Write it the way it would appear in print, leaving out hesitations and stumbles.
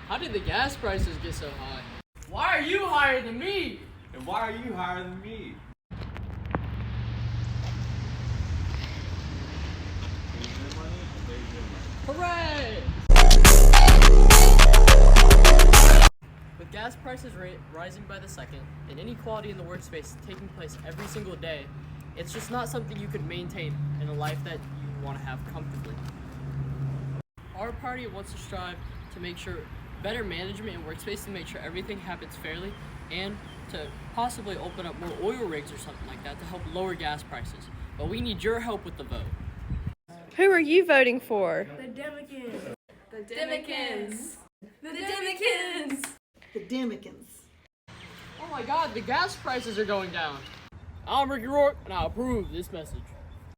How did the gas prices get so high? Why are you higher than me? And why are you higher than me? Here's your money, and there's your money. Hooray! With gas prices rising by the second and inequality in the workspace taking place every single day, it's just not something you could maintain in a life that you want to have comfortably. Our party wants to strive to make sure better management in workspace to make sure everything happens fairly and to possibly open up more oil rigs or something like that to help lower gas prices. But we need your help with the vote. Who are you voting for? The Democans. The Democans. The Democans. The Democans. Oh my God, the gas prices are going down. I'm Ricky Rourke, and I approve this message.